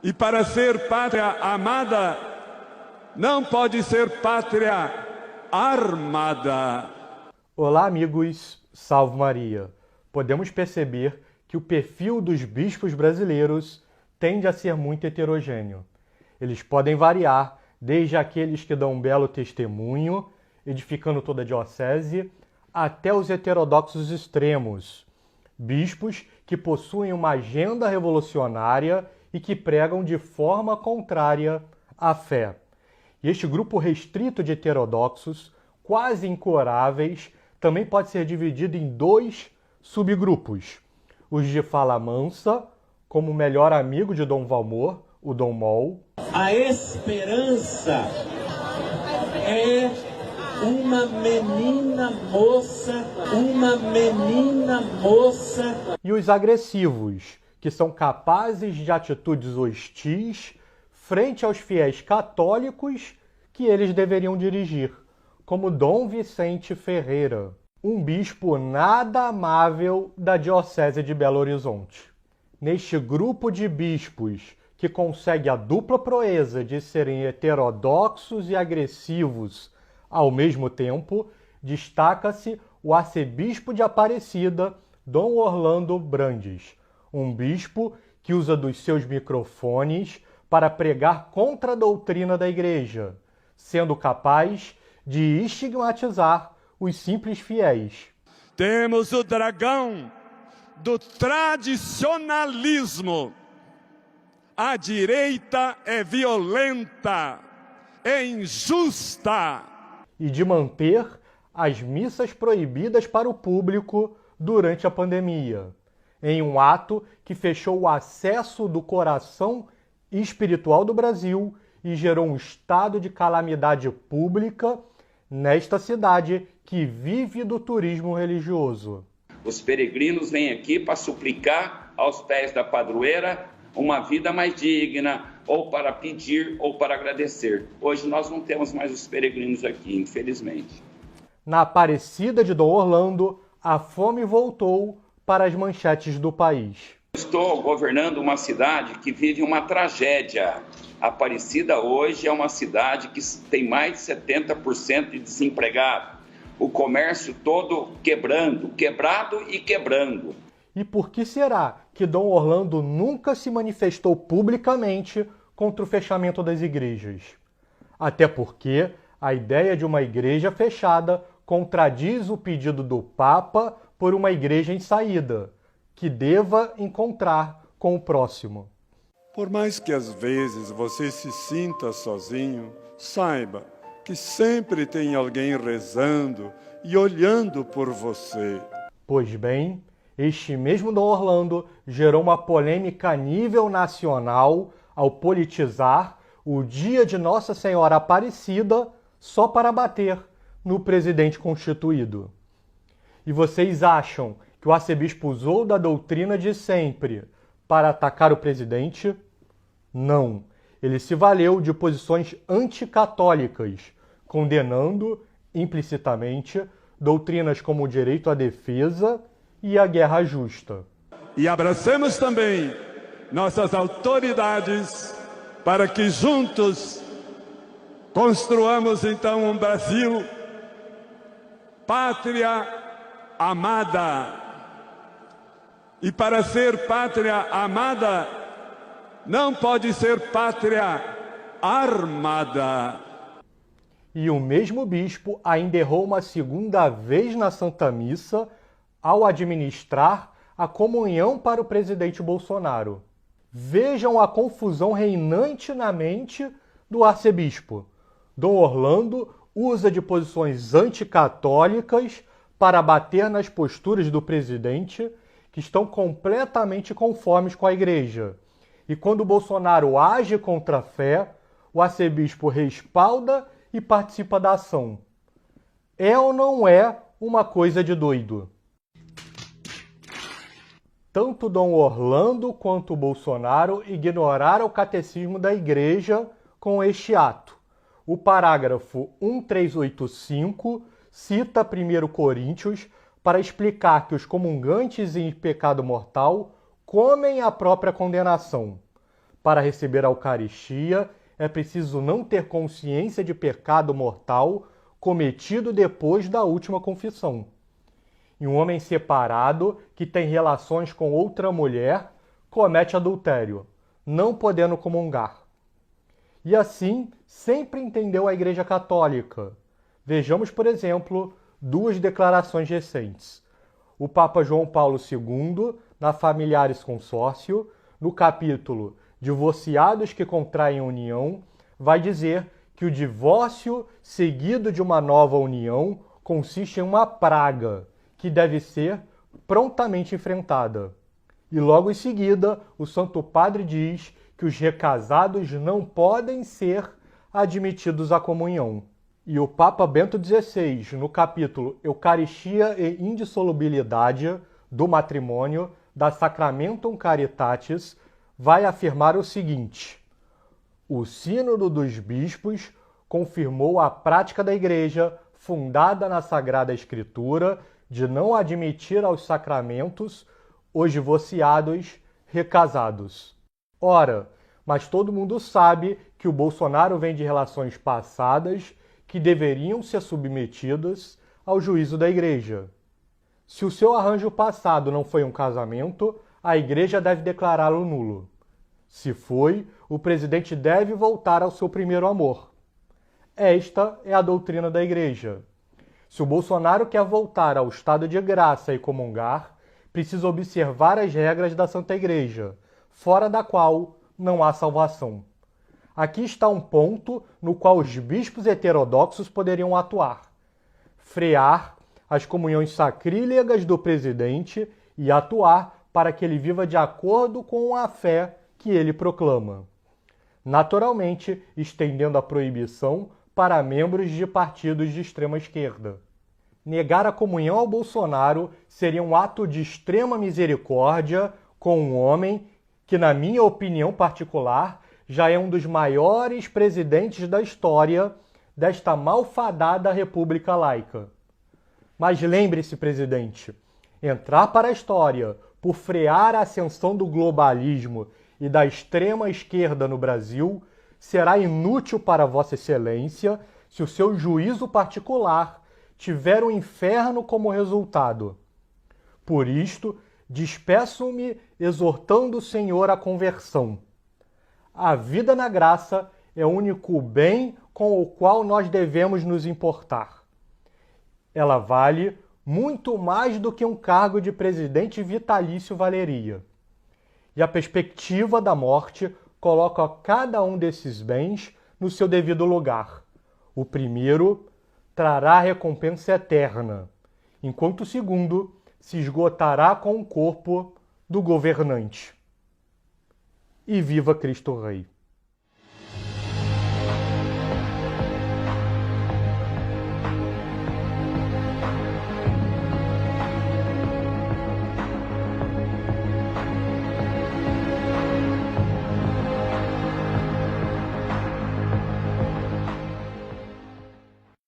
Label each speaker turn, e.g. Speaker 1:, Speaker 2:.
Speaker 1: E para ser pátria amada, não pode ser pátria armada.
Speaker 2: Olá, amigos, salve Maria! Podemos perceber que o perfil dos bispos brasileiros tende a ser muito heterogêneo. Eles podem variar desde aqueles que dão um belo testemunho, edificando toda a diocese, até os heterodoxos extremos, bispos que possuem uma agenda revolucionária e que pregam de forma contrária à fé. E este grupo restrito de heterodoxos, quase incoráveis, também pode ser dividido em dois subgrupos. Os de fala mansa, como o melhor amigo de Dom Valmor, o Dom Mol.
Speaker 3: A esperança é uma menina moça.
Speaker 2: E os agressivos, que são capazes de atitudes hostis frente aos fiéis católicos que eles deveriam dirigir, como Dom Vicente Ferreira, um bispo nada amável da Diocese de Belo Horizonte. Neste grupo de bispos que consegue a dupla proeza de serem heterodoxos e agressivos ao mesmo tempo, destaca-se o arcebispo de Aparecida, Dom Orlando Brandes, um bispo que usa dos seus microfones para pregar contra a doutrina da Igreja, sendo capaz de estigmatizar os simples fiéis.
Speaker 1: Temos o dragão do tradicionalismo. A direita é violenta, é injusta.
Speaker 2: E de manter as missas proibidas para o público durante a pandemia, em um ato que fechou o acesso do coração espiritual do Brasil e gerou um estado de calamidade pública nesta cidade que vive do turismo religioso.
Speaker 4: Os peregrinos vêm aqui para suplicar aos pés da padroeira uma vida mais digna, ou para pedir, ou para agradecer. Hoje nós não temos mais os peregrinos aqui, infelizmente.
Speaker 2: Na Aparecida de Dom Orlando, a fome voltou para as manchetes do país.
Speaker 4: Estou governando uma cidade que vive uma tragédia. Aparecida hoje é uma cidade que tem mais de 70% de desempregado. O comércio todo quebrado e quebrando.
Speaker 2: E por que será que Dom Orlando nunca se manifestou publicamente contra o fechamento das igrejas? Até porque a ideia de uma igreja fechada contradiz o pedido do Papa por uma igreja em saída, que deva encontrar com o próximo.
Speaker 1: Por mais que às vezes você se sinta sozinho, saiba que sempre tem alguém rezando e olhando por você.
Speaker 2: Pois bem, este mesmo Dom Orlando gerou uma polêmica a nível nacional ao politizar o dia de Nossa Senhora Aparecida só para bater no presidente constituído. E vocês acham que o arcebispo usou da doutrina de sempre para atacar o presidente? Não. Ele se valeu de posições anticatólicas, condenando implicitamente doutrinas como o direito à defesa e a guerra justa.
Speaker 1: E abracemos também nossas autoridades para que juntos construamos então um Brasil pátria amada. E para ser pátria amada, não pode ser pátria armada.
Speaker 2: E o mesmo bispo ainda errou uma segunda vez na Santa Missa ao administrar a comunhão para o presidente Bolsonaro. Vejam a confusão reinante na mente do arcebispo. Dom Orlando usa de posições anticatólicas para bater nas posturas do presidente, que estão completamente conformes com a igreja. E quando Bolsonaro age contra a fé, o arcebispo respalda e participa da ação. É ou não é uma coisa de doido? Tanto Dom Orlando quanto Bolsonaro ignoraram o catecismo da Igreja com este ato. O parágrafo 1385 cita 1 Coríntios para explicar que os comungantes em pecado mortal comem a própria condenação. para receber a Eucaristia, é preciso não ter consciência de pecado mortal cometido depois da última confissão. E um homem separado que tem relações com outra mulher comete adultério, não podendo comungar. E assim sempre entendeu a Igreja Católica. Vejamos, por exemplo, duas declarações recentes. O Papa João Paulo II, na Familiaris Consórcio, no capítulo Divorciados que contraem união, vai dizer que o divórcio seguido de uma nova união consiste em uma praga que deve ser prontamente enfrentada. E logo em seguida, o Santo Padre diz que os recasados não podem ser admitidos à comunhão. E o Papa Bento XVI, no capítulo Eucaristia e Indissolubilidade do Matrimônio, da Sacramentum Caritatis, vai afirmar o seguinte: o Sínodo dos Bispos confirmou a prática da Igreja, fundada na Sagrada Escritura, de não admitir aos sacramentos os divorciados recasados. Ora, mas todo mundo sabe que o Bolsonaro vem de relações passadas que deveriam ser submetidas ao juízo da Igreja. Se o seu arranjo passado não foi um casamento, a Igreja deve declará-lo nulo. Se foi, o presidente deve voltar ao seu primeiro amor. Esta é a doutrina da Igreja. Se o Bolsonaro quer voltar ao estado de graça e comungar, precisa observar as regras da Santa Igreja, fora da qual não há salvação. Aqui está um ponto no qual os bispos heterodoxos poderiam atuar: frear as comunhões sacrílegas do presidente e atuar para que ele viva de acordo com a fé que ele proclama. Naturalmente, estendendo a proibição para membros de partidos de extrema esquerda. Negar a comunhão ao Bolsonaro seria um ato de extrema misericórdia com um homem que, na minha opinião particular, já é um dos maiores presidentes da história desta malfadada república laica. Mas lembre-se, presidente, entrar para a história por frear a ascensão do globalismo e da extrema esquerda no Brasil será inútil para Vossa Excelência se o seu juízo particular tiver o inferno como resultado. Por isto, despeço-me exortando o Senhor à conversão. A vida na graça é o único bem com o qual nós devemos nos importar. Ela vale muito mais do que um cargo de presidente vitalício valeria. E a perspectiva da morte coloca cada um desses bens no seu devido lugar. O primeiro trará recompensa eterna, enquanto o segundo se esgotará com o corpo do governante. E viva Cristo Rei!